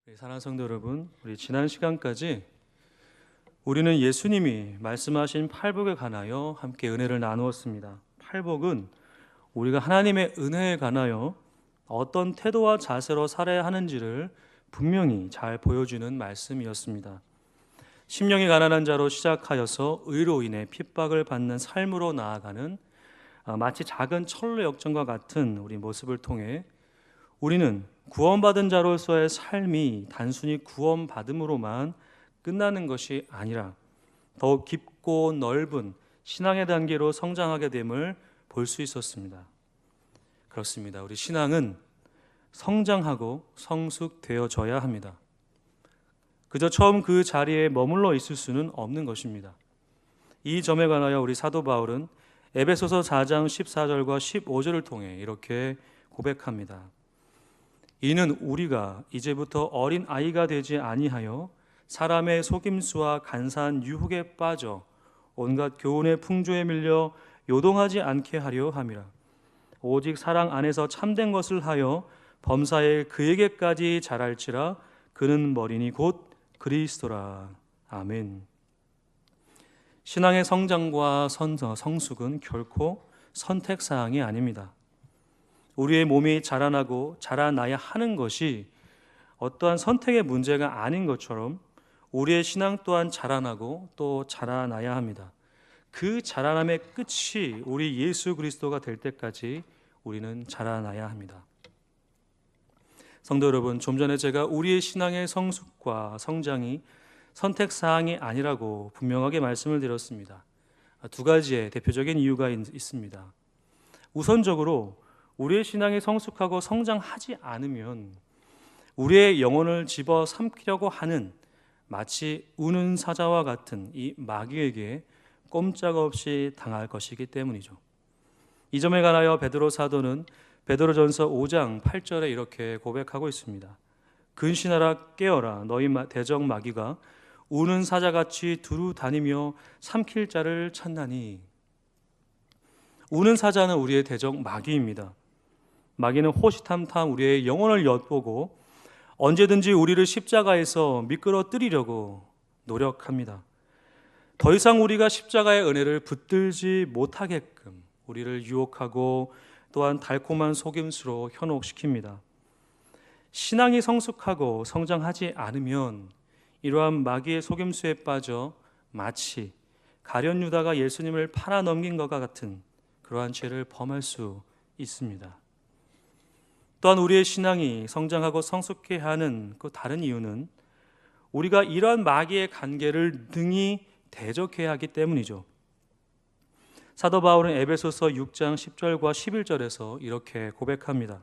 사랑하는 성도 여러분, 우리 지난 시간까지 우리는 예수님이 말씀하신 팔복에 관하여 함께 은혜를 나누었습니다. 팔복은 우리가 하나님의 은혜에 관하여 어떤 태도와 자세로 살아야 하는지를 분명히 잘 보여주는 말씀이었습니다. 심령이 가난한 자로 시작하여서 의로 인해 핍박을 받는 삶으로 나아가는 마치 작은 철로 역정과 같은 우리 모습을 통해 우리는 구원받은 자로서의 삶이 단순히 구원받음으로만 끝나는 것이 아니라 더욱 깊고 넓은 신앙의 단계로 성장하게 됨을 볼 수 있었습니다. 그렇습니다. 우리 신앙은 성장하고 성숙되어져야 합니다. 그저 처음 그 자리에 머물러 있을 수는 없는 것입니다. 이 점에 관하여 우리 사도 바울은 에베소서 4장 14절과 15절을 통해 이렇게 고백합니다. 이는 우리가 이제부터 어린 아이가 되지 아니하여 사람의 속임수와 간사한 유혹에 빠져 온갖 교훈의 풍조에 밀려 요동하지 않게 하려 함이라. 오직 사랑 안에서 참된 것을 하여 범사에 그에게까지 자랄지라. 그는 머리니 곧 그리스도라. 아멘. 신앙의 성장과 성숙은 결코 선택사항이 아닙니다. 우리의 몸이 자라나고 자라나야 하는 것이 어떠한 선택의 문제가 아닌 것처럼 우리의 신앙 또한 자라나고 또 자라나야 합니다. 그 자라남의 끝이 우리 예수 그리스도가 될 때까지 우리는 자라나야 합니다. 성도 여러분, 좀 전에 제가 우리의 신앙의 성숙과 성장이 선택사항이 아니라고 분명하게 말씀을 드렸습니다. 두 가지의 대표적인 이유가 있습니다. 우선적으로 우리의 신앙이 성숙하고 성장하지 않으면 우리의 영혼을 집어삼키려고 하는 마치 우는 사자와 같은 이 마귀에게 꼼짝없이 당할 것이기 때문이죠. 이 점에 관하여 베드로 사도는 베드로전서 5장 8절에 이렇게 고백하고 있습니다. 근신하라 깨어라 너희 대적 마귀가 우는 사자같이 두루 다니며 삼킬 자를 찾나니. 우는 사자는 우리의 대적 마귀입니다. 마귀는 호시탐탐 우리의 영혼을 엿보고 언제든지 우리를 십자가에서 미끄러뜨리려고 노력합니다. 더 이상 우리가 십자가의 은혜를 붙들지 못하게끔 우리를 유혹하고 또한 달콤한 속임수로 현혹시킵니다. 신앙이 성숙하고 성장하지 않으면 이러한 마귀의 속임수에 빠져 마치 가룟 유다가 예수님을 팔아넘긴 것과 같은 그러한 죄를 범할 수 있습니다. 또한 우리의 신앙이 성장하고 성숙해야 하는 그 다른 이유는 우리가 이러한 마귀의 관계를 능히 대적해야 하기 때문이죠. 사도 바울은 에베소서 6장 10절과 11절에서 이렇게 고백합니다.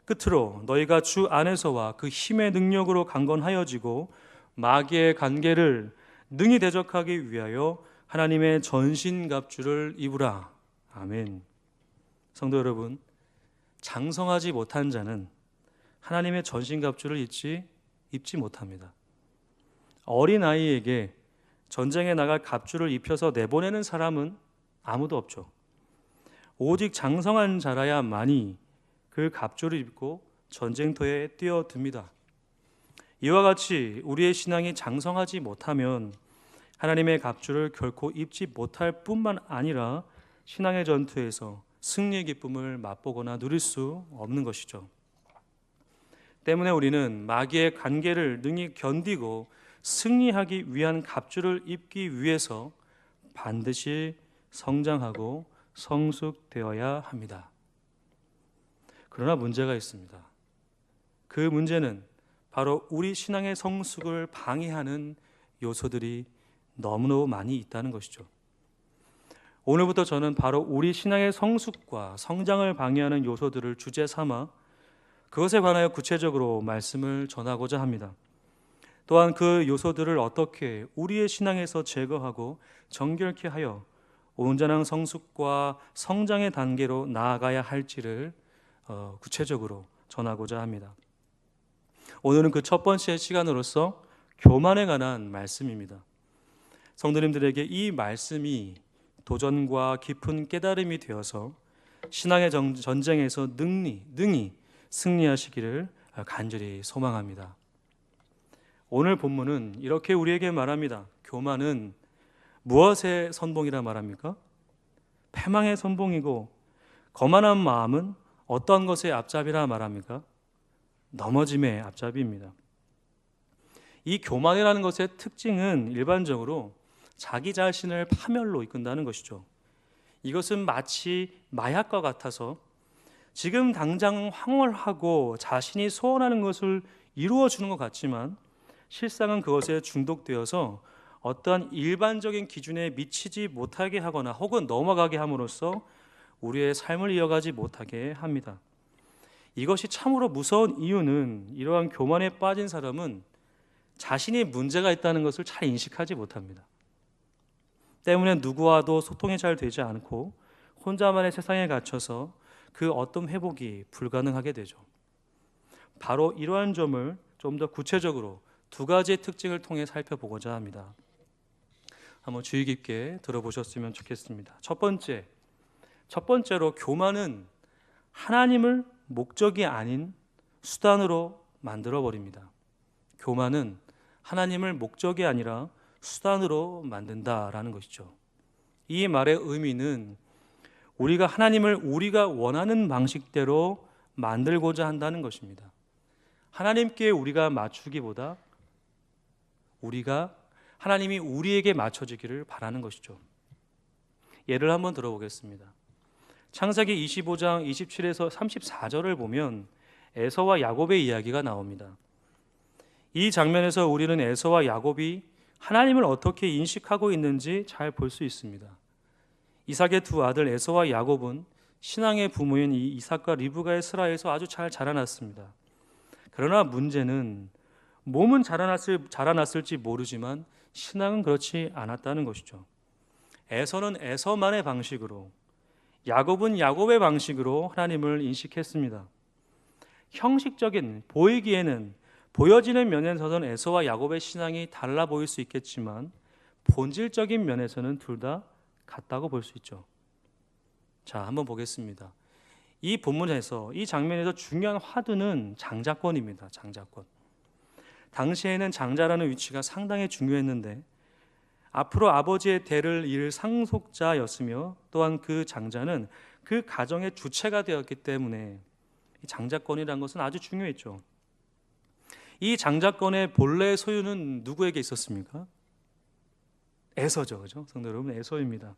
끝으로 너희가 주 안에서와 그 힘의 능력으로 강건하여지고 마귀의 관계를 능히 대적하기 위하여 하나님의 전신갑주를 입으라. 아멘. 성도 여러분, 장성하지 못한 자는 하나님의 전신갑주를 입지 못합니다. 어린아이에게 전쟁에 나갈 갑주를 입혀서 내보내는 사람은 아무도 없죠. 오직 장성한 자라야만이 그 갑주를 입고 전쟁터에 뛰어듭니다. 이와 같이 우리의 신앙이 장성하지 못하면 하나님의 갑주를 결코 입지 못할 뿐만 아니라 신앙의 전투에서 승리의 기쁨을 맛보거나 누릴 수 없는 것이죠. 때문에 우리는 마귀의 관계를 능히 견디고 승리하기 위한 갑주를 입기 위해서 반드시 성장하고 성숙되어야 합니다. 그러나 문제가 있습니다. 그 문제는 바로 우리 신앙의 성숙을 방해하는 요소들이 너무너무 많이 있다는 것이죠. 오늘부터 저는 바로 우리 신앙의 성숙과 성장을 방해하는 요소들을 주제 삼아 그것에 관하여 구체적으로 말씀을 전하고자 합니다. 또한 그 요소들을 어떻게 우리의 신앙에서 제거하고 정결케 하여 온전한 성숙과 성장의 단계로 나아가야 할지를 구체적으로 전하고자 합니다. 오늘은 그 첫 번째 시간으로서 교만에 관한 말씀입니다. 성도님들에게 이 말씀이 도전과 깊은 깨달음이 되어서 신앙의 전쟁에서 능히 승리하시기를 간절히 소망합니다. 오늘 본문은 이렇게 우리에게 말합니다. 교만은 무엇의 선봉이라 말합니까? 패망의 선봉이고, 거만한 마음은 어떤 것의 앞잡이라 말합니까? 넘어짐의 앞잡이입니다. 이 교만이라는 것의 특징은 일반적으로 자기 자신을 파멸로 이끈다는 것이죠. 이것은 마치 마약과 같아서 지금 당장 황홀하고 자신이 소원하는 것을 이루어주는 것 같지만 실상은 그것에 중독되어서 어떠한 일반적인 기준에 미치지 못하게 하거나 혹은 넘어가게 함으로써 우리의 삶을 이어가지 못하게 합니다. 이것이 참으로 무서운 이유는 이러한 교만에 빠진 사람은 자신이 문제가 있다는 것을 잘 인식하지 못합니다. 때문에 누구와도 소통이 잘 되지 않고 혼자만의 세상에 갇혀서 그 어떤 회복이 불가능하게 되죠. 바로 이러한 점을 좀 더 구체적으로 두 가지의 특징을 통해 살펴보고자 합니다. 한번 주의 깊게 들어보셨으면 좋겠습니다. 첫 번째로 교만은 하나님을 목적이 아닌 수단으로 만들어 버립니다. 교만은 하나님을 목적이 아니라 수단으로 만든다라는 것이죠. 이 말의 의미는 우리가 하나님을 우리가 원하는 방식대로 만들고자 한다는 것입니다. 하나님께 우리가 맞추기보다 하나님이 우리에게 맞춰지기를 바라는 것이죠. 예를 한번 들어보겠습니다. 창세기 25장 27에서 34절을 보면 에서와 야곱의 이야기가 나옵니다. 이 장면에서 우리는 에서와 야곱이 하나님을 어떻게 인식하고 있는지 잘 볼 수 있습니다. 이삭의 두 아들 에서와 야곱은 신앙의 부모인 이 이삭과 리브가의 슬하에서 아주 잘 자라났습니다. 그러나 문제는 몸은 자라났을지 모르지만 신앙은 그렇지 않았다는 것이죠. 에서는 에서만의 방식으로, 야곱은 야곱의 방식으로 하나님을 인식했습니다. 형식적인, 보여지는 면에서는 에서와 야곱의 신앙이 달라 보일 수 있겠지만 본질적인 면에서는 둘 다 같다고 볼 수 있죠. 자, 한번 보겠습니다. 이 본문에서, 이 장면에서 중요한 화두는 장자권입니다. 장자권. 당시에는 장자라는 위치가 상당히 중요했는데 앞으로 아버지의 대를 이을 상속자였으며 또한 그 장자는 그 가정의 주체가 되었기 때문에 이 장자권이라는 것은 아주 중요했죠. 이 장자권의 본래의 소유는 누구에게 있었습니까? 에서죠, 그죠? 성도 여러분, 에서입니다.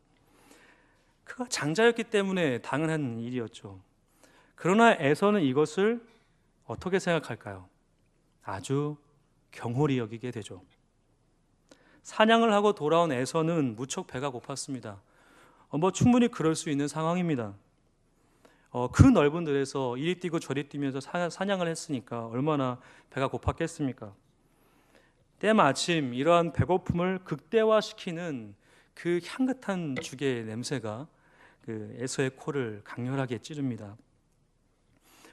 그가 장자였기 때문에 당연한 일이었죠. 그러나 에서는 이것을 어떻게 생각할까요? 아주 경홀히 여기게 되죠. 사냥을 하고 돌아온 에서는 무척 배가 고팠습니다. 충분히 그럴 수 있는 상황입니다. 그 넓은 들에서 이리 뛰고 저리 뛰면서 사냥을 했으니까 얼마나 배가 고팠겠습니까? 때마침 이러한 배고픔을 극대화시키는 그 향긋한 죽의 냄새가 그 에서의 코를 강렬하게 찌릅니다.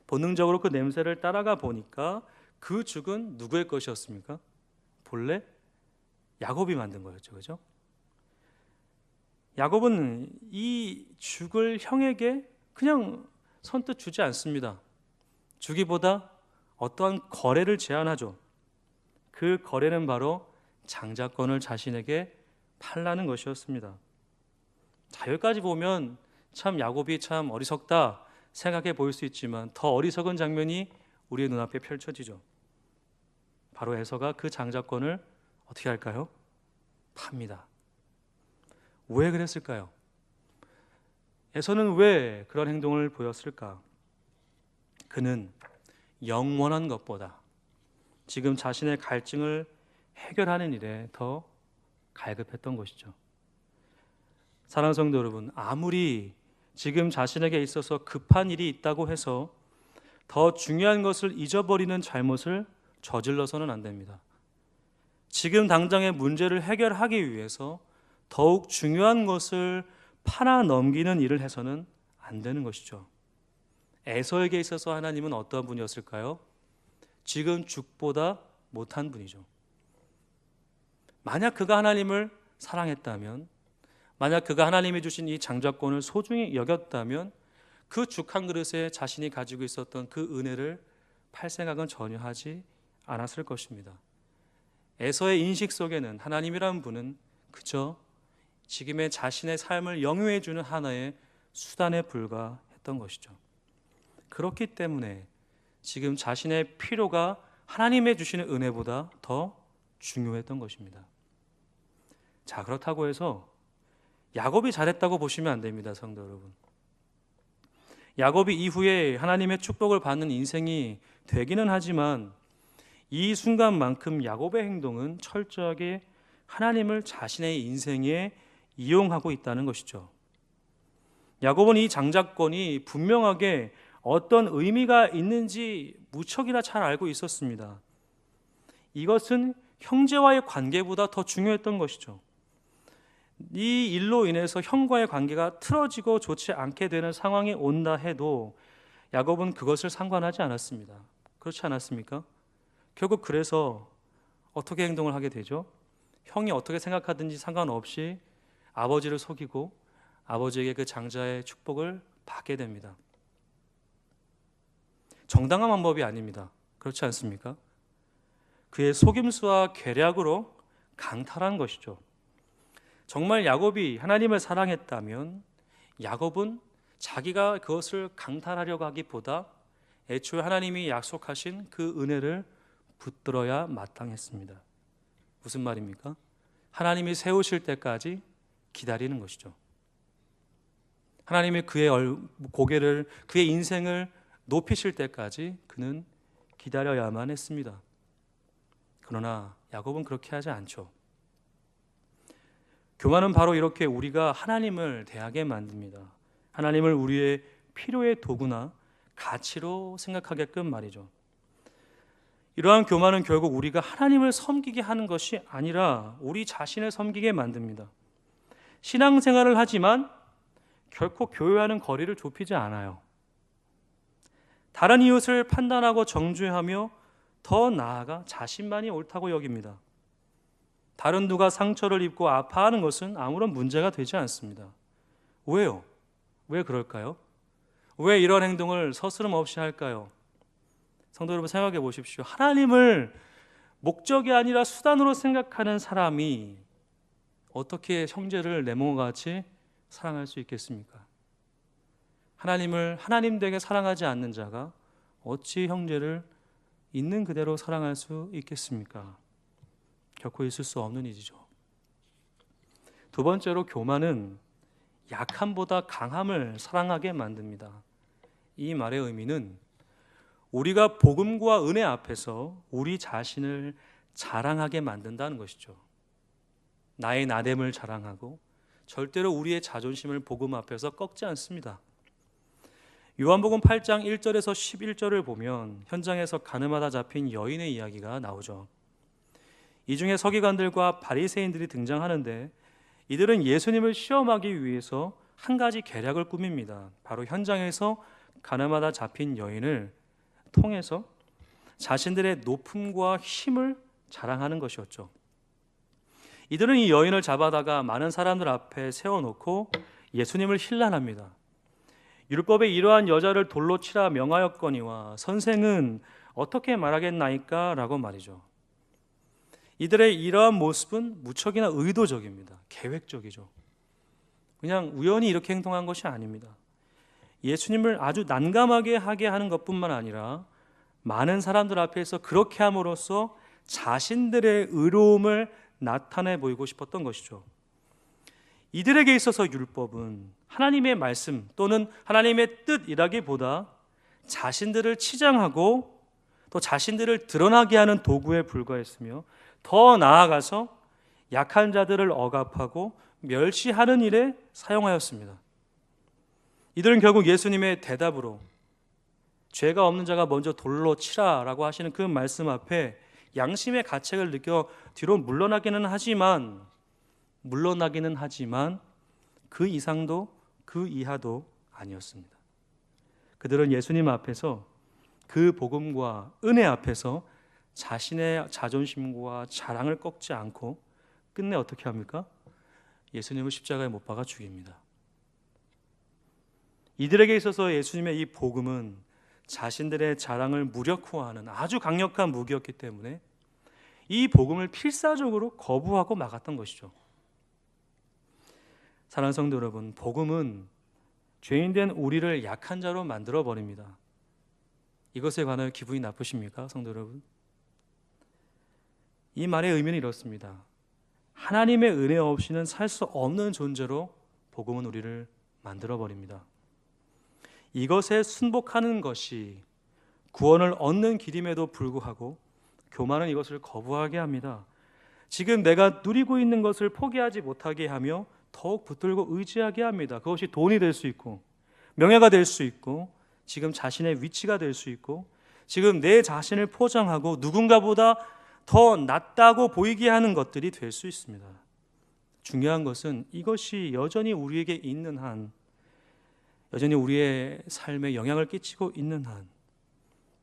본능적으로 그 냄새를 따라가 보니까 그 죽은 누구의 것이었습니까? 본래 야곱이 만든 거였죠, 그죠? 야곱은 이 죽을 형에게 그냥 선뜻 주지 않습니다. 주기보다 어떠한 거래를 제안하죠. 그 거래는 바로 장자권을 자신에게 팔라는 것이었습니다. 자, 여기까지 보면 참 야곱이 참 어리석다 생각해 보일 수 있지만 더 어리석은 장면이 우리의 눈앞에 펼쳐지죠. 바로 에서가 그 장자권을 어떻게 할까요? 팝니다. 왜 그랬을까요? 에서는 왜 그런 행동을 보였을까? 그는 영원한 것보다 지금 자신의 갈증을 해결하는 일에 더 갈급했던 것이죠. 사랑하는 성도 여러분, 아무리 지금 자신에게 있어서 급한 일이 있다고 해서 더 중요한 것을 잊어버리는 잘못을 저질러서는 안 됩니다. 지금 당장의 문제를 해결하기 위해서 더욱 중요한 것을 팔아 넘기는 일을 해서는 안 되는 것이죠. 에서에게 있어서 하나님은 어떤 분이었을까요? 지금 죽보다 못한 분이죠. 만약 그가 하나님을 사랑했다면, 만약 그가 하나님이 주신 이 장자권을 소중히 여겼다면 그 죽 한 그릇에 자신이 가지고 있었던 그 은혜를 팔 생각은 전혀 하지 않았을 것입니다. 에서의 인식 속에는 하나님이라는 분은 그저 지금의 자신의 삶을 영위해 주는 하나의 수단에 불과했던 것이죠. 그렇기 때문에 지금 자신의 필요가 하나님의 주시는 은혜보다 더 중요했던 것입니다. 자, 그렇다고 해서 야곱이 잘했다고 보시면 안 됩니다, 성도 여러분. 야곱이 이후에 하나님의 축복을 받는 인생이 되기는 하지만 이 순간만큼 야곱의 행동은 철저하게 하나님을 자신의 인생에 이용하고 있다는 것이죠. 야곱은 이 장자권이 분명하게 어떤 의미가 있는지 무척이나 잘 알고 있었습니다. 이것은 형제와의 관계보다 더 중요했던 것이죠. 이 일로 인해서 형과의 관계가 틀어지고 좋지 않게 되는 상황이 온다 해도 야곱은 그것을 상관하지 않았습니다. 그렇지 않았습니까? 결국 그래서 어떻게 행동을 하게 되죠? 형이 어떻게 생각하든지 상관없이 아버지를 속이고 아버지에게 그 장자의 축복을 받게 됩니다. 정당한 방법이 아닙니다. 그렇지 않습니까? 그의 속임수와 계략으로 강탈한 것이죠. 정말 야곱이 하나님을 사랑했다면 야곱은 자기가 그것을 강탈하려고 하기보다 애초에 하나님이 약속하신 그 은혜를 붙들어야 마땅했습니다. 무슨 말입니까? 하나님이 세우실 때까지 기다리는 것이죠. 하나님이 그의 고개를, 그의 인생을 높이실 때까지 그는 기다려야만 했습니다. 그러나 야곱은 그렇게 하지 않죠. 교만은 바로 이렇게 우리가 하나님을 대하게 만듭니다. 하나님을 우리의 필요의 도구나 가치로 생각하게끔 말이죠. 이러한 교만은 결국 우리가 하나님을 섬기게 하는 것이 아니라 우리 자신을 섬기게 만듭니다. 신앙생활을 하지만 결코 교회와는 거리를 좁히지 않아요. 다른 이웃을 판단하고 정죄하며 더 나아가 자신만이 옳다고 여깁니다. 다른 누가 상처를 입고 아파하는 것은 아무런 문제가 되지 않습니다. 왜요? 왜 그럴까요? 왜 이런 행동을 서스럼 없이 할까요? 성도 여러분, 생각해 보십시오. 하나님을 목적이 아니라 수단으로 생각하는 사람이 어떻게 형제를 내 몸과 같이 사랑할 수 있겠습니까? 하나님을 하나님 되게 사랑하지 않는 자가 어찌 형제를 있는 그대로 사랑할 수 있겠습니까? 결코 있을 수 없는 일이죠. 두 번째로 교만은 약함보다 강함을 사랑하게 만듭니다. 이 말의 의미는 우리가 복음과 은혜 앞에서 우리 자신을 자랑하게 만든다는 것이죠. 나의 나됨을 자랑하고 절대로 우리의 자존심을 복음 앞에서 꺾지 않습니다. 요한복음 8장 1절에서 11절을 보면 현장에서 가늠하다 잡힌 여인의 이야기가 나오죠. 이 중에 서기관들과 바리새인들이 등장하는데 이들은 예수님을 시험하기 위해서 한 가지 계략을 꾸밉니다. 바로 현장에서 가늠하다 잡힌 여인을 통해서 자신들의 높음과 힘을 자랑하는 것이었죠. 이들은 이 여인을 잡아다가 많은 사람들 앞에 세워놓고 예수님을 힐난합니다. 율법에 이러한 여자를 돌로 치라 명하였거니와 선생은 어떻게 말하겠나이까? 라고 말이죠. 이들의 이러한 모습은 무척이나 의도적입니다. 계획적이죠. 그냥 우연히 이렇게 행동한 것이 아닙니다. 예수님을 아주 난감하게 하게 하는 것뿐만 아니라 많은 사람들 앞에서 그렇게 함으로써 자신들의 의로움을 나타내 보이고 싶었던 것이죠. 이들에게 있어서 율법은 하나님의 말씀 또는 하나님의 뜻이라기보다 자신들을 치장하고 또 자신들을 드러나게 하는 도구에 불과했으며 더 나아가서 약한 자들을 억압하고 멸시하는 일에 사용하였습니다. 이들은 결국 예수님의 대답으로 죄가 없는 자가 먼저 돌로 치라라고 하시는 그 말씀 앞에 양심의 가책을 느껴 뒤로 물러나기는 하지만 그 이상도 그 이하도 아니었습니다. 그들은 예수님 앞에서 그 복음과 은혜 앞에서 자신의 자존심과 자랑을 꺾지 않고 끝내 어떻게 합니까? 예수님을 십자가에 못 박아 죽입니다. 이들에게 있어서 예수님의 이 복음은 자신들의 자랑을 무력화하는 아주 강력한 무기였기 때문에 이 복음을 필사적으로 거부하고 막았던 것이죠. 사랑하는 성도 여러분, 복음은 죄인된 우리를 약한 자로 만들어 버립니다. 이것에 관하여 기분이 나쁘십니까, 성도 여러분? 이 말의 의미는 이렇습니다. 하나님의 은혜 없이는 살 수 없는 존재로 복음은 우리를 만들어 버립니다. 이것에 순복하는 것이 구원을 얻는 길임에도 불구하고 교만은 이것을 거부하게 합니다. 지금 내가 누리고 있는 것을 포기하지 못하게 하며 더욱 붙들고 의지하게 합니다. 그것이 돈이 될 수 있고 명예가 될 수 있고 지금 자신의 위치가 될 수 있고 지금 내 자신을 포장하고 누군가보다 더 낫다고 보이게 하는 것들이 될 수 있습니다. 중요한 것은 이것이 여전히 우리에게 있는 한, 여전히 우리의 삶에 영향을 끼치고 있는 한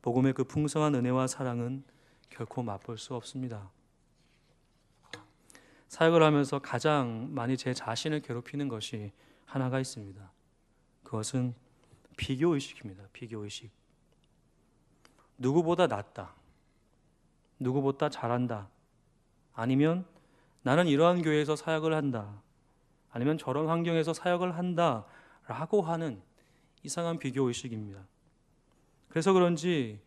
복음의 그 풍성한 은혜와 사랑은 결코 맛볼 수 없습니다. 사역을 하면서 가장 많이 제 자신을 괴롭히는 것이 하나가 있습니다. 그것은 비교의식입니다. 비교의식. 누구보다 낫다, 누구보다 잘한다, 아니면 나는 이러한 교회에서 사역을 한다, 아니면 저런 환경에서 사역을 한다 라고 하는 이상한 비교의식입니다. 그래서 그런지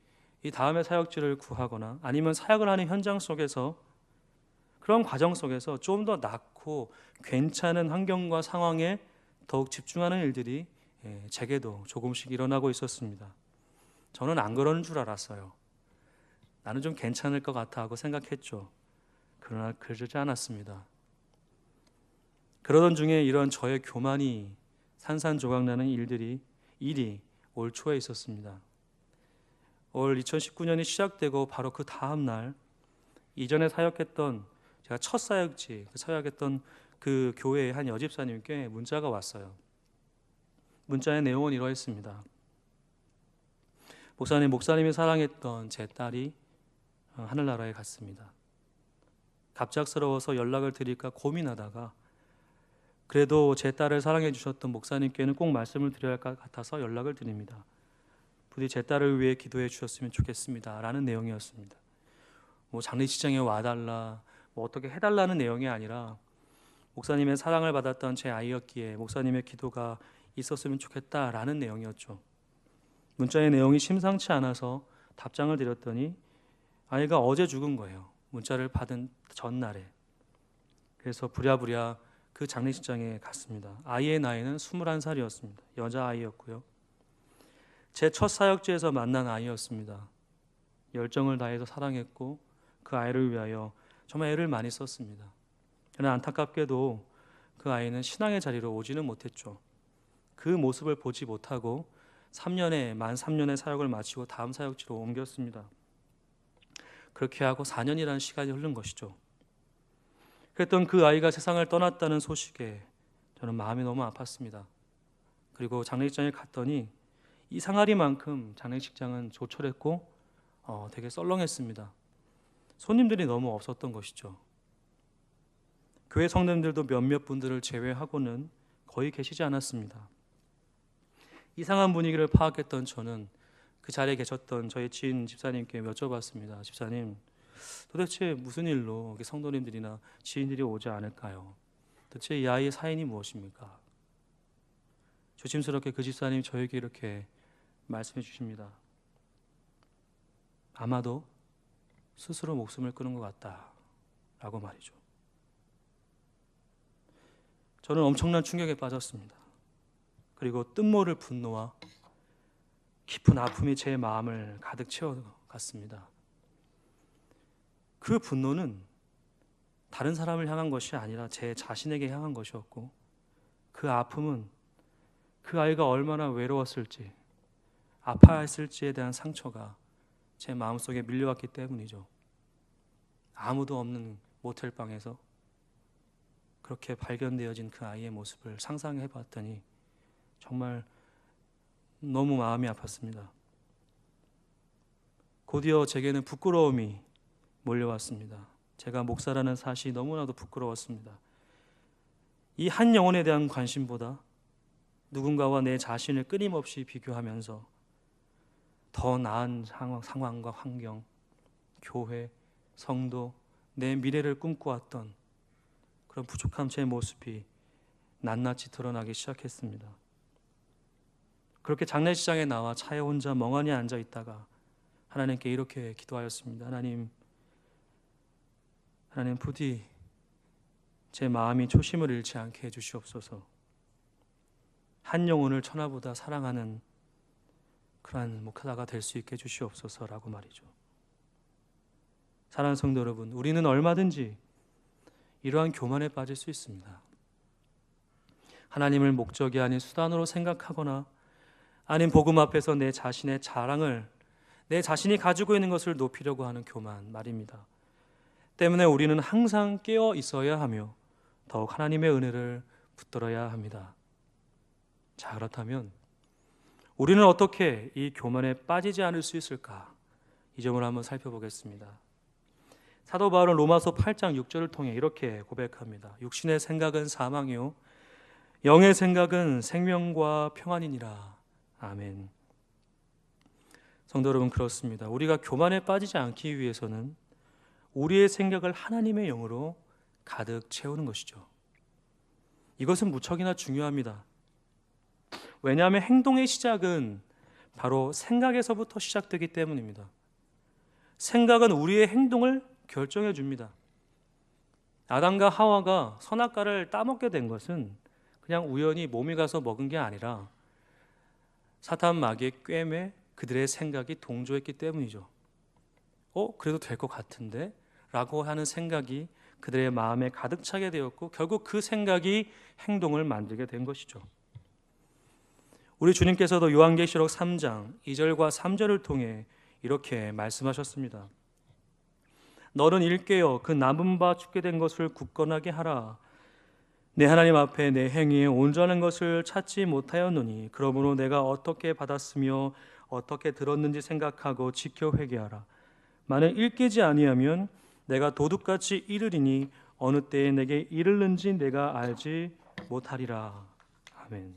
이 다음에 사역지를 구하거나 아니면 사역을 하는 현장 속에서 그런 과정 속에서 좀 더 낫고 괜찮은 환경과 상황에 더욱 집중하는 일들이 제게도 조금씩 일어나고 있었습니다. 저는 안 그러는 줄 알았어요. 나는 좀 괜찮을 것 같아 하고 생각했죠. 그러나 그러지 않았습니다. 그러던 중에 이런 저의 교만이 산산조각나는 일이 올 초에 있었습니다. 올 2019년이 시작되고 바로 그 다음 날 이전에 사역했던 제가 첫 사역지 사역했던 그 교회의 한 여집사님께 문자가 왔어요. 문자의 내용은 이러했습니다. 목사님이 사랑했던 제 딸이 하늘나라에 갔습니다. 갑작스러워서 연락을 드릴까 고민하다가 그래도 제 딸을 사랑해 주셨던 목사님께는 꼭 말씀을 드려야 할 것 같아서 연락을 드립니다. 부디 제 딸을 위해 기도해 주셨으면 좋겠습니다 라는 내용이었습니다. 장례식장에 와달라, 어떻게 해달라는 내용이 아니라 목사님의 사랑을 받았던 제 아이였기에 목사님의 기도가 있었으면 좋겠다라는 내용이었죠. 문자의 내용이 심상치 않아서 답장을 드렸더니 아이가 어제 죽은 거예요. 문자를 받은 전날에. 그래서 부랴부랴 그 장례식장에 갔습니다. 아이의 나이는 21살이었습니다. 여자아이였고요. 제 첫 사역지에서 만난 아이였습니다. 열정을 다해서 사랑했고 그 아이를 위하여 정말 애를 많이 썼습니다. 그러나 안타깝게도 그 아이는 신앙의 자리로 오지는 못했죠. 그 모습을 보지 못하고 만 3년의 사역을 마치고 다음 사역지로 옮겼습니다. 그렇게 하고 4년이라는 시간이 흐른 것이죠. 그랬던 그 아이가 세상을 떠났다는 소식에 저는 마음이 너무 아팠습니다. 그리고 장례식장에 갔더니 이상하리만큼 장례식장은 조촐했고 되게 썰렁했습니다. 손님들이 너무 없었던 것이죠. 교회 성도님들도 몇몇 분들을 제외하고는 거의 계시지 않았습니다. 이상한 분위기를 파악했던 저는 그 자리에 계셨던 저희 지인 집사님께 여쭤봤습니다. 집사님, 도대체 무슨 일로 성도님들이나 지인들이 오지 않을까요? 도대체 이 아이의 사인이 무엇입니까? 조심스럽게 그 집사님이 저에게 이렇게 말씀해 주십니다. 아마도 스스로 목숨을 끊은 것 같다라고 말이죠. 저는 엄청난 충격에 빠졌습니다. 그리고 뜻모를 분노와 깊은 아픔이 제 마음을 가득 채워갔습니다. 그 분노는 다른 사람을 향한 것이 아니라 제 자신에게 향한 것이었고, 그 아픔은 그 아이가 얼마나 외로웠을지, 아파했을지에 대한 상처가 제 마음속에 밀려왔기 때문이죠. 아무도 없는 모텔방에서 그렇게 발견되어진 그 아이의 모습을 상상해 봤더니 정말 너무 마음이 아팠습니다. 곧이어 제게는 부끄러움이 몰려왔습니다. 제가 목사라는 사실이 너무나도 부끄러웠습니다. 이 한 영혼에 대한 관심보다 누군가와 내 자신을 끊임없이 비교하면서 더 나은 상황과 환경, 교회, 성도, 내 미래를 꿈꿔왔던 그런 부족한 제 모습이 낱낱이 드러나기 시작했습니다. 그렇게 장례식장에 나와 차에 혼자 멍하니 앉아 있다가 하나님께 이렇게 기도하였습니다. 하나님 부디 제 마음이 초심을 잃지 않게 해주시옵소서. 한 영혼을 천하보다 사랑하는 그러한 목사가 될 수 있게 해주시옵소서라고 말이죠. 사랑하는 성도 여러분, 우리는 얼마든지 이러한 교만에 빠질 수 있습니다. 하나님을 목적이 아닌 수단으로 생각하거나 아닌 복음 앞에서 내 자신의 자랑을, 내 자신이 가지고 있는 것을 높이려고 하는 교만 말입니다. 때문에 우리는 항상 깨어 있어야 하며 더욱 하나님의 은혜를 붙들어야 합니다. 자, 그렇다면 우리는 어떻게 이 교만에 빠지지 않을 수 있을까? 이 점을 한번 살펴보겠습니다. 사도 바울은 로마서 8장 6절을 통해 이렇게 고백합니다. 육신의 생각은 사망이요 영의 생각은 생명과 평안이니라. 아멘. 성도 여러분, 그렇습니다. 우리가 교만에 빠지지 않기 위해서는 우리의 생각을 하나님의 영으로 가득 채우는 것이죠. 이것은 무척이나 중요합니다. 왜냐하면 행동의 시작은 바로 생각에서부터 시작되기 때문입니다. 생각은 우리의 행동을 결정해 줍니다. 아담과 하와가 선악과를 따먹게 된 것은 그냥 우연히 몸이 가서 먹은 게 아니라 사탄 마귀의 꾀에 그들의 생각이 동조했기 때문이죠. 그래도 될 것 같은데? 라고 하는 생각이 그들의 마음에 가득 차게 되었고 결국 그 생각이 행동을 만들게 된 것이죠. 우리 주님께서도 요한계시록 3장 2절과 3절을 통해 이렇게 말씀하셨습니다. 너는 일깨어 그 남은 바 죽게 된 것을 굳건하게 하라. 내 하나님 앞에 내 행위에 온전한 것을 찾지 못하였노니 그러므로 내가 어떻게 받았으며 어떻게 들었는지 생각하고 지켜 회개하라. 만일 일깨지 아니하면 내가 도둑같이 이르리니 어느 때에 내게 이르는지 내가 알지 못하리라. 아멘.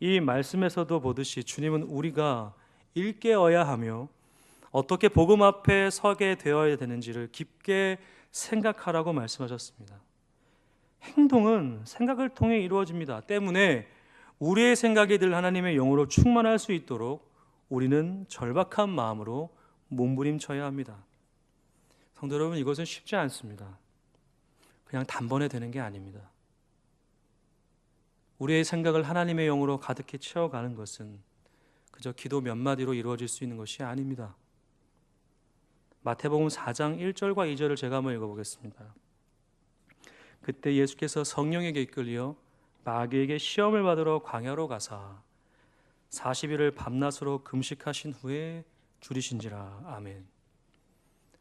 이 말씀에서도 보듯이 주님은 우리가 일깨어야 하며 어떻게 복음 앞에 서게 되어야 되는지를 깊게 생각하라고 말씀하셨습니다. 행동은 생각을 통해 이루어집니다. 때문에 우리의 생각이 늘 하나님의 영으로 충만할 수 있도록 우리는 절박한 마음으로 몸부림쳐야 합니다. 성도 여러분, 이것은 쉽지 않습니다. 그냥 단번에 되는 게 아닙니다. 우리의 생각을 하나님의 영으로 가득히 채워가는 것은 그저 기도 몇 마디로 이루어질 수 있는 것이 아닙니다. 마태복음 4장 1절과 2절을 제가 한번 읽어보겠습니다. 그때 예수께서 성령에게 이끌려 마귀에게 시험을 받으러 광야로 가사 40일을 밤낮으로 금식하신 후에 줄이신지라. 아멘.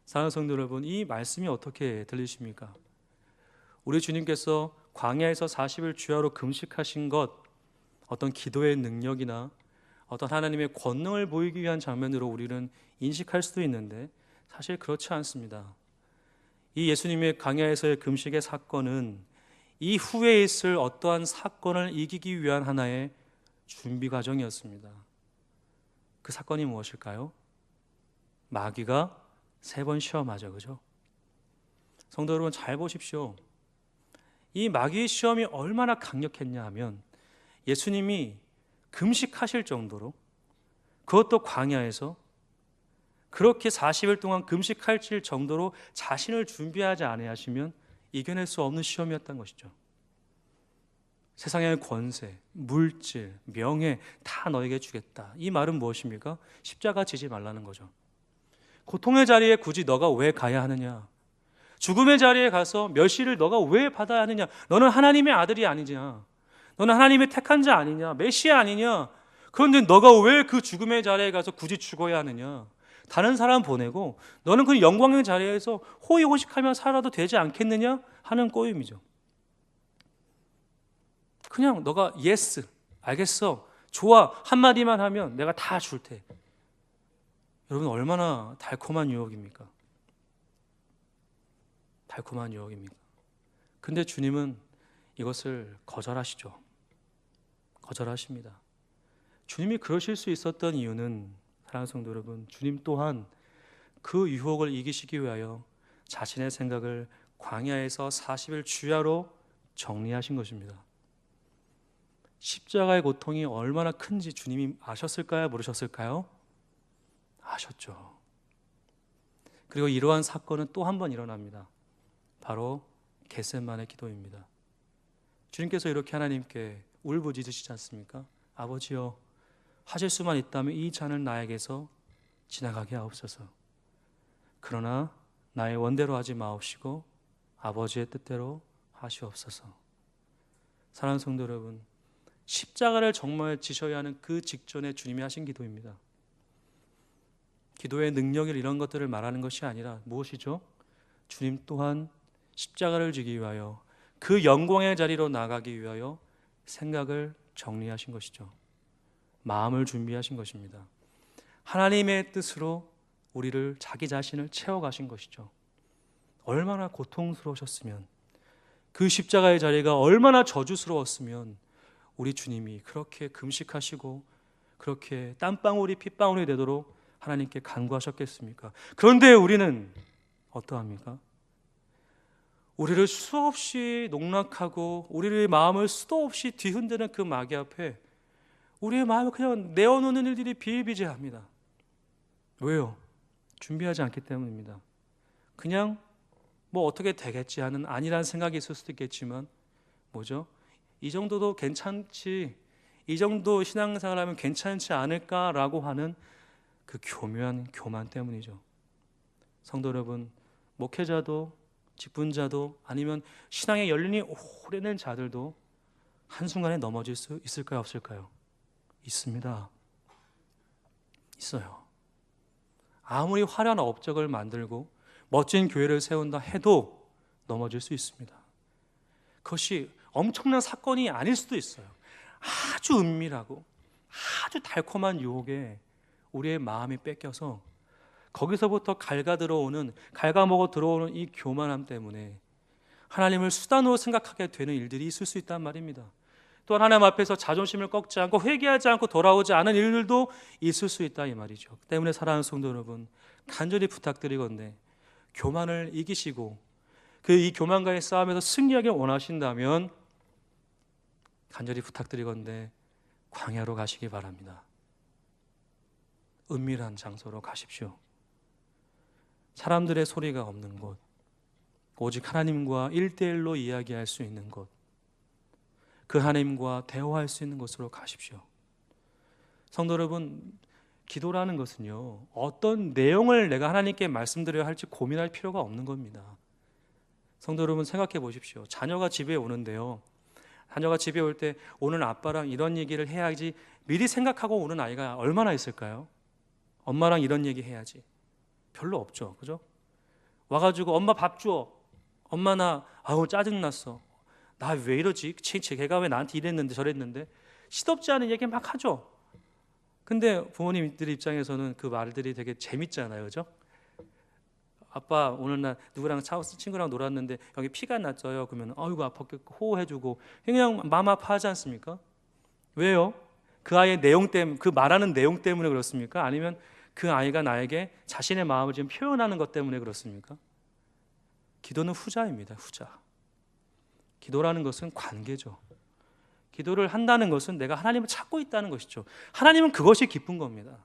사랑하는 성도 여러분, 이 말씀이 어떻게 들리십니까? 우리 주님께서 광야에서 40일 주야로 금식하신 것, 어떤 기도의 능력이나 어떤 하나님의 권능을 보이기 위한 장면으로 우리는 인식할 수도 있는데 사실 그렇지 않습니다. 이 예수님의 광야에서의 금식의 사건은 이후에 있을 어떠한 사건을 이기기 위한 하나의 준비 과정이었습니다. 그 사건이 무엇일까요? 마귀가 3번 시험하죠, 그죠? 성도 여러분, 잘 보십시오. 이 마귀의 시험이 얼마나 강력했냐 하면 예수님이 금식하실 정도로, 그것도 광야에서 그렇게 40일 동안 금식할 정도로 자신을 준비하지 아니하시면 이겨낼 수 없는 시험이었던 것이죠. 세상의 권세, 물질, 명예 다 너에게 주겠다. 이 말은 무엇입니까? 십자가 지지 말라는 거죠. 고통의 자리에 굳이 너가 왜 가야 하느냐? 죽음의 자리에 가서 멸시를 너가 왜 받아야 하느냐? 너는 하나님의 아들이 아니냐? 너는 하나님의 택한 자 아니냐? 메시아 아니냐? 그런데 너가 왜 그 죽음의 자리에 가서 굳이 죽어야 하느냐? 다른 사람 보내고 너는 그 영광의 자리에서 호의호식하며 살아도 되지 않겠느냐 하는 꼬임이죠. 그냥 너가 예스, 알겠어, 좋아 한마디만 하면 내가 다 줄 테. 여러분, 얼마나 달콤한 유혹입니까? 달콤한 유혹입니까? 근데 주님은 이것을 거절하시죠. 거절하십니다. 주님이 그러실 수 있었던 이유는, 사랑하는 성도 여러분, 주님 또한 그 유혹을 이기시기 위하여 자신의 생각을 광야에서 40일 주야로 정리하신 것입니다. 십자가의 고통이 얼마나 큰지 주님이 아셨을까요? 모르셨을까요? 아셨죠. 그리고 이러한 사건은 또 한 번 일어납니다. 바로 겟세마네 기도입니다. 주님께서 이렇게 하나님께 울부짖으시지 않습니까? 아버지여, 하실 수만 있다면 이 잔을 나에게서 지나가게 하옵소서. 그러나 나의 원대로 하지 마옵시고 아버지의 뜻대로 하시옵소서. 사랑하는 성도 여러분, 십자가를 정말 지셔야 하는 그 직전에 주님이 하신 기도입니다. 기도의 능력을 이런 것들을 말하는 것이 아니라 무엇이죠? 주님 또한 십자가를 지기 위하여 그 영광의 자리로 나가기 위하여 생각을 정리하신 것이죠. 마음을 준비하신 것입니다. 하나님의 뜻으로 우리를, 자기 자신을 채워가신 것이죠. 얼마나 고통스러우셨으면, 그 십자가의 자리가 얼마나 저주스러웠으면 우리 주님이 그렇게 금식하시고 그렇게 땀방울이 핏방울이 되도록 하나님께 간구하셨겠습니까? 그런데 우리는 어떠합니까? 우리를 수없이 농락하고 우리의 마음을 수도 없이 뒤흔드는 그 마귀 앞에 우리의 마음을 그냥 내어놓는 일들이 비일비재합니다. 왜요? 준비하지 않기 때문입니다. 그냥 뭐 어떻게 되겠지 하는 안일한 생각이 있을 수도 있겠지만 뭐죠? 이 정도도 괜찮지, 이 정도 신앙생활하면 괜찮지 않을까라고 하는 그 교묘한 교만 때문이죠. 성도 여러분, 목회자도 직분자도 아니면 신앙의 연륜이 오래된 자들도 한순간에 넘어질 수 있을까요? 없을까요? 있습니다. 있어요. 아무리 화려한 업적을 만들고 멋진 교회를 세운다 해도 넘어질 수 있습니다. 그것이 엄청난 사건이 아닐 수도 있어요. 아주 은밀하고 아주 달콤한 유혹에 우리의 마음이 뺏겨서 거기서부터 갉아먹어 들어오는 이 교만함 때문에 하나님을 수단으로 생각하게 되는 일들이 있을 수 있단 말입니다. 또한 하나님 앞에서 자존심을 꺾지 않고 회개하지 않고 돌아오지 않은 일들도 있을 수 있다 이 말이죠. 때문에 사랑하는 성도 여러분, 간절히 부탁드리건대 교만을 이기시고 이 교만과의 싸움에서 승리하길 원하신다면 간절히 부탁드리건대 광야로 가시기 바랍니다. 은밀한 장소로 가십시오. 사람들의 소리가 없는 곳, 오직 하나님과 1대1로 이야기할 수 있는 곳, 그 하나님과 대화할 수 있는 곳으로 가십시오. 성도 여러분, 기도라는 것은요, 어떤 내용을 내가 하나님께 말씀드려야 할지 고민할 필요가 없는 겁니다. 성도 여러분, 생각해 보십시오. 자녀가 집에 오는데요, 자녀가 집에 올 때 오늘 아빠랑 이런 얘기를 해야지 미리 생각하고 오는 아이가 얼마나 있을까요? 엄마랑 이런 얘기 해야지. 별로 없죠. 그죠? 와가지고 엄마 밥 줘. 엄마 나 짜증났어. 나 왜 이러지? 걔가 왜 나한테 이랬는데 저랬는데. 시덥지 않은 얘기 막 하죠. 근데 부모님들 입장에서는 그 말들이 되게 재밌잖아요. 그죠? 아빠 오늘 나 누구랑 친구랑 놀았는데 여기 피가 났어요. 그러면 아이고 아파 호호해주고 그냥 마음 아파하지 않습니까? 왜요? 그 아이의 내용 때문에, 그 말하는 내용 때문에 그렇습니까? 아니면 그 아이가 나에게 자신의 마음을 지금 표현하는 것 때문에 그렇습니까? 기도는 후자입니다. 후자. 기도라는 것은 관계죠. 기도를 한다는 것은 내가 하나님을 찾고 있다는 것이죠. 하나님은 그것이 기쁜 겁니다.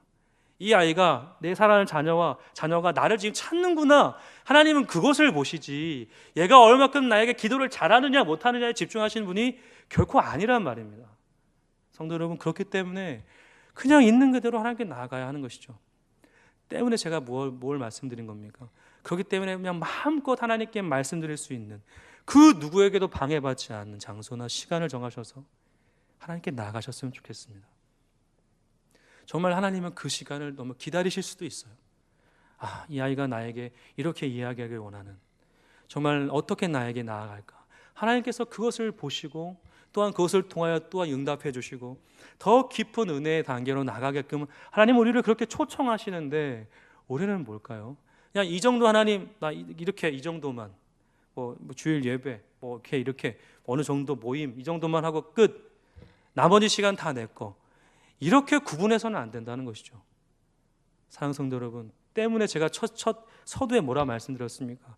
이 아이가, 내 사랑하는 자녀가 나를 지금 찾는구나. 하나님은 그것을 보시지 얘가 얼마큼 나에게 기도를 잘하느냐 못하느냐에 집중하시는 분이 결코 아니란 말입니다. 성도 여러분, 그렇기 때문에 그냥 있는 그대로 하나님께 나아가야 하는 것이죠. 때문에 제가 뭘 말씀드린 겁니까? 그렇기 때문에 그냥 마음껏 하나님께 말씀드릴 수 있는 그 누구에게도 방해받지 않는 장소나 시간을 정하셔서 하나님께 나아가셨으면 좋겠습니다. 정말 하나님은 그 시간을 너무 기다리실 수도 있어요. 이 아이가 나에게 이렇게 이야기하길 원하는, 정말 어떻게 나에게 나아갈까? 하나님께서 그것을 보시고 또한 그것을 통하여 또한 응답해 주시고 더 깊은 은혜의 단계로 나가게끔 하나님 우리를 그렇게 초청하시는데, 우리는 뭘까요? 그냥 이 정도, 하나님 나 이렇게 이 정도만 뭐 주일 예배 이렇게 어느 정도 모임 이 정도만 하고 끝, 나머지 시간 다 내 거, 이렇게 구분해서는 안 된다는 것이죠. 사랑하는 성도 여러분, 때문에 제가 첫 서두에 뭐라 말씀드렸습니까?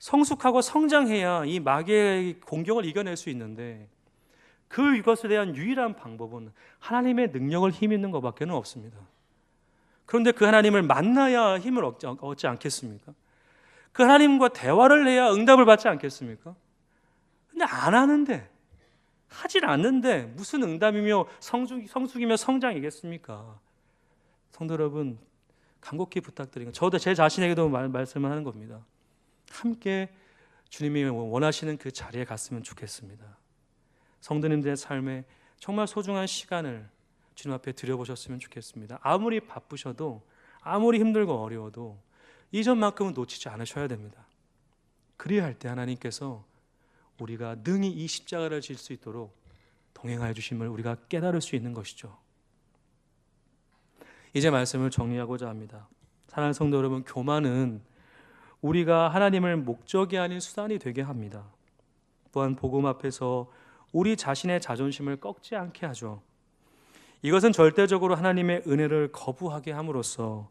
성숙하고 성장해야 이 마귀의 공격을 이겨낼 수 있는데 그것에 대한 유일한 방법은 하나님의 능력을 힘입는 것밖에 없습니다. 그런데 그 하나님을 만나야 힘을 얻지 않겠습니까? 그 하나님과 대화를 해야 응답을 받지 않겠습니까? 근데 안 하는데, 하질 않는데 무슨 응답이며 성숙이며 성장이겠습니까? 성도 여러분, 간곡히 부탁드리는, 저도 제 자신에게도 말씀을 하는 겁니다. 함께 주님이 원하시는 그 자리에 갔으면 좋겠습니다. 성도님들의 삶에 정말 소중한 시간을 주님 앞에 드려보셨으면 좋겠습니다. 아무리 바쁘셔도, 아무리 힘들고 어려워도 이전만큼은 놓치지 않으셔야 됩니다. 그리야 할 때 하나님께서 우리가 능히 이 십자가를 질 수 있도록 동행하여 주심을 우리가 깨달을 수 있는 것이죠. 이제 말씀을 정리하고자 합니다. 사랑하는 성도 여러분, 교만은 우리가 하나님을 목적이 아닌 수단이 되게 합니다. 또한 복음 앞에서 우리 자신의 자존심을 꺾지 않게 하죠. 이것은 절대적으로 하나님의 은혜를 거부하게 함으로써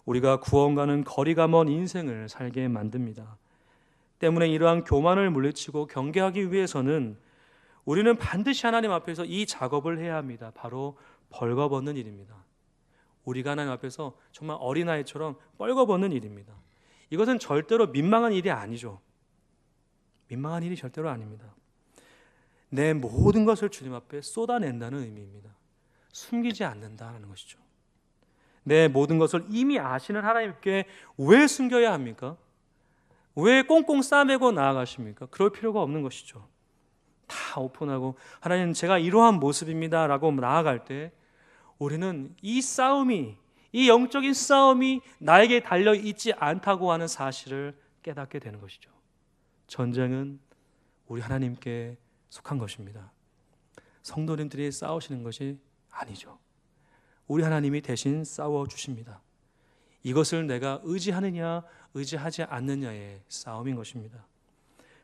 우리가 구원과는 거리가 먼 인생을 살게 만듭니다. 때문에 이러한 교만을 물리치고 경계하기 위해서는 우리는 반드시 하나님 앞에서 이 작업을 해야 합니다. 바로 벌거벗는 일입니다. 우리가 하나님 앞에서 정말 어린아이처럼 뻘거벗는 일입니다. 이것은 절대로 민망한 일이 아니죠. 민망한 일이 절대로 아닙니다. 내 모든 것을 주님 앞에 쏟아낸다는 의미입니다. 숨기지 않는다는 것이죠. 내 모든 것을 이미 아시는 하나님께 왜 숨겨야 합니까? 왜 꽁꽁 싸매고 나아가십니까? 그럴 필요가 없는 것이죠. 다 오픈하고 하나님, 제가 이러한 모습입니다 라고 나아갈 때 우리는 이 싸움이, 이 영적인 싸움이 나에게 달려있지 않다고 하는 사실을 깨닫게 되는 것이죠. 전쟁은 우리 하나님께 속한 것입니다. 성도님들이 싸우시는 것이 아니죠. 우리 하나님이 대신 싸워주십니다. 이것을 내가 의지하느냐 의지하지 않느냐의 싸움인 것입니다.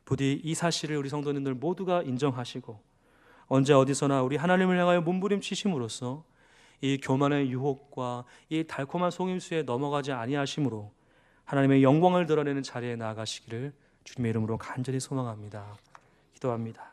부디 이 사실을 우리 성도님들 모두가 인정하시고 언제 어디서나 우리 하나님을 향하여 몸부림치심으로써 이 교만의 유혹과 이 달콤한 속임수에 넘어가지 아니하심으로 하나님의 영광을 드러내는 자리에 나아가시기를 주님의 이름으로 간절히 소망합니다. 기도합니다.